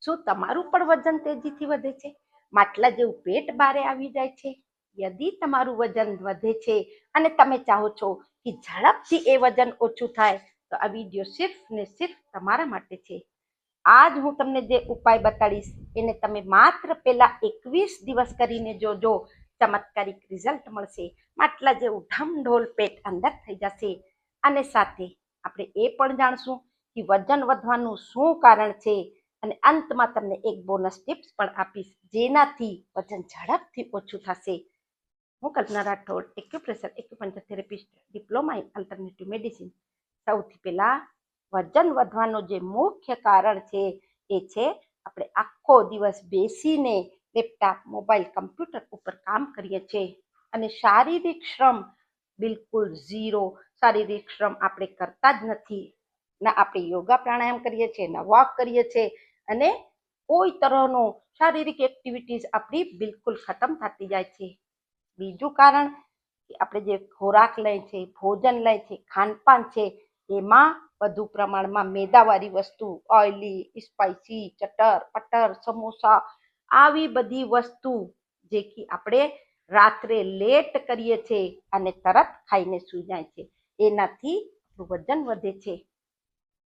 શું તમારું પણ વજન તેજીથી વધે છે? માટલા જેવું પેટ બારે આવી જાય છે? યદિ તમારું વજન વધે છે અને તમે ચાહો છો કે ઝડપથી એ વજન ઓછું થાય તો આ વિડીયો સિર્ફ ને સિર્ફ તમારા માટે છે. આજ હું તમને જે ઉપાય બતાડીશ એને તમે માત્ર પહેલા 21 દિવસ કરીને જોજો, ચમત્કારિક રિઝલ્ટ મળશે. માટલા જેવું ઢમઢોલ પેટ અંદર થઈ જશે. અને સાથે આપણે એ પણ જાણશું કે વજન વધવાનું શું કારણ છે અને અંતમાં તમને એક બોનસ ટિપ્સ પણ આપીશ જેનાથી વજન ઝડપથી ઓછું થશે. હું Kalpana Rathod, acupressure acupuncture therapist, diploma in alternative medicine. સૌથી પહેલા વજન વધવાનું જે મુખ્ય કારણ છે એ છે આપણે આખો દિવસ બેસીને લેપટોપ, મોબાઈલ, કમ્પ્યુટર ઉપર કામ કરીએ છીએ અને શારીરિક શ્રમ બિલકુલ ઝીરો. શારીરિક શ્રમ આપણે કરતા જ નથી. ના આપણે યોગા પ્રાણાયામ કરીએ છીએ, ના વોક કરીએ છીએ અને કોઈ તરહનો શારીરિક એક્ટિવિટીઝ આપણી બિલકુલ ખતમ થતી જાય છે. બીજું કારણ કે આપણે જે ખોરાક લઈએ છીએ, ભોજન લઈએ છીએ, ખાનપાન છે એમાં વધુ પ્રમાણમાં મેદાવાળી વસ્તુ, ઓઇલી, સ્પાઇસી, ચટર પટર, સમોસા, આવી બધી વસ્તુ જે કે આપણે રાત્રે લેટ કરીએ છીએ અને તરત ખાઈને સૂઈ જાય છે, એનાથી વજન વધે છે.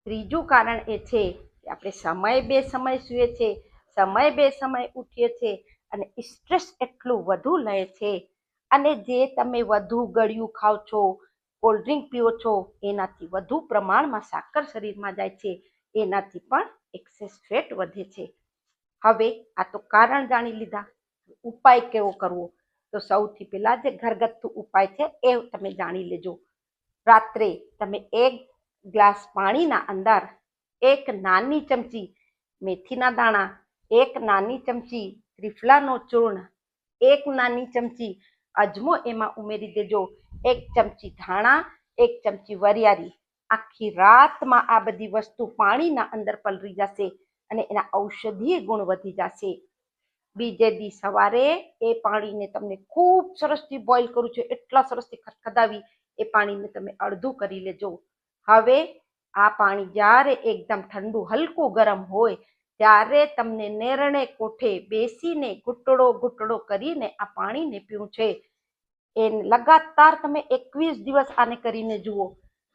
ત્રીજું કારણ એ છે કે આપણે સમય બે સમય સૂઈએ છીએ, સમય બે સમય ઉઠીએ છીએ અને સ્ટ્રેસ એટલું વધુ લે છે. અને જે તમે વધુ ગળ્યું ખાઓ છો, કોલ્ડ ડ્રિંક પીઓ છો, એનાથી વધુ પ્રમાણમાં સાકર શરીરમાં જાય છે, એનાથી પણ એક્સેસ ફેટ વધે છે. હવે આ તો કારણ જાણી લીધા. ઉપાય કેવો કરવો? તો સૌથી પહેલા જે ઘરગથ્થુ ઉપાય છે એ તમે જાણી લેજો. રાત્રે તમે 1 ગ્લાસ પાણીના અંદર 1 નાની ચમચી મેથીના દાણા, 1 નાની ચમચી ત્રિફલાનો ચૂર્ણ, 1 નાની ચમચી અજમો એમાં ઉમેરી દેજો, 1 ચમચી ધાણા, 1 ચમચી વરિયાળી. આખી રાતમાં આ બધી વસ્તુ પાણીના અંદર પલળી જશે અને એના ઔષધીય ગુણ વધી જશે. બીજે દી સવારે એ પાણીને તમને ખૂબ સરસથી બોઇલ કરવું છે, એટલા સરસથી ખદખદાવી એ પાણીને તમે અડધું કરી લેજો. હવે આ પાણી જ્યારે એકદમ ઠંડુ હલકું ગરમ હોય ત્યારે તમને નેરણે કોઠે બેસીને ઘૂંટડો ઘૂંટડો કરીને આ પાણીને પીવું છે. એ લગાતાર તમે 21 દિવસ આને કરીને જુઓ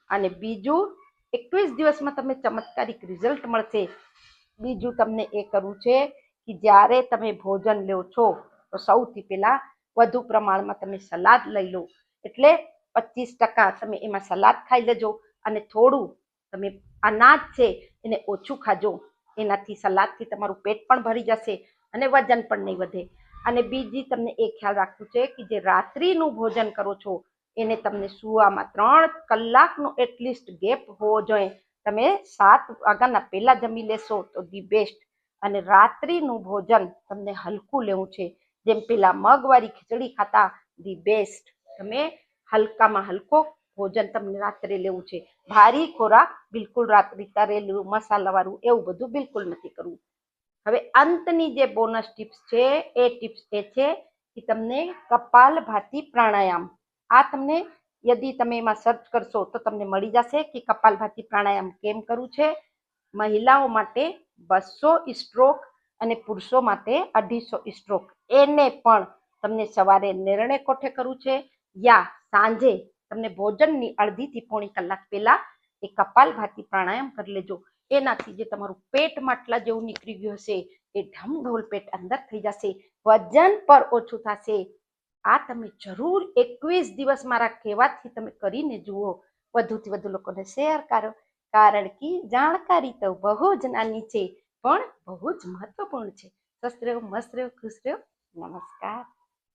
અને બીજું 21 દિવસમાં તમને ચમત્કારિક રિઝલ્ટ મળશે. બીજું તમને એ કરવું છે કે જ્યારે તમે ભોજન લો છો તો સૌથી પહેલા વધુ પ્રમાણમાં તમે સલાદ લઈ લો, એટલે 25% તમે એમાં સલાદ ખાઈ લેજો અને થોડું તમે અનાજ છે એને ઓછું ખાજો. એનાથી સલાદથી તમારું પેટ પણ ભરી જશે અને વજન પણ નહીં વધે. અને બીજી તમને એ ખ્યાલ રાખવું છે કે જે રાત્રિનું ભોજન કરો છો એને તમને સુવામાં 3 કલાકનો એટલીસ્ટ ગેપ હોવો જોઈએ. તમે 7 વાગ્યાના પહેલા જમી લેશો તો ધી બેસ્ટ. અને રાત્રિનું ભોજન તમને હલકું લેવું છે, જેમ પેલા મગવાળી ખીચડી ખાતા, ધી બેસ્ટ. તમે હલકામાં હલકો ભોજન તમને રાત્રે લેવું છે. ભારી ખોરાક બિલકુલ રાત્રે તરેલું મસાલાવાળું એવું બધું બિલકુલ નથી કરવું. હવે અંતની જે બોનસ ટિપ્સ છે એ ટિપ્સ એ છે કે તમને કપાલભાતિ પ્રાણાયામ, આ તમને યદિ તમે એમાં સર્ચ કરશો તો તમને મળી જશે કે કપાલભાતિ પ્રાણાયામ કેમ કરવું છે. મહિલાઓ માટે 200 સ્ટ્રોક અને પુરુષો માટે 250 સ્ટ્રોક. એને પણ તમને સવારે નેરણે કોઠે કરવું છે યા સાંજે તમને ભોજનની અડધીથી પોણી કલાક પહેલા એ કપાલભાતિ પ્રાણાયામ કરી લેજો. એનાથી જે તમારું પેટ માટલા જેવું નીકળી ગયું હશે એ ઢમઢોલ પેટ અંદર થઈ જશે, વજન પર ઓછું થશે. આ તમે જરૂર 21 દિવસ મારા કહેવાથી તમે કરીને જુઓ. વધુથી વધુ લોકોને શેર કરો, કારણ કે જાણકારી તો બહુ જ નાની છે પણ બહુ જ મહત્વપૂર્ણ છે. સ્વસ્થ રહો, મસ્ત રહો, ખુશ રહો. નમસ્કાર.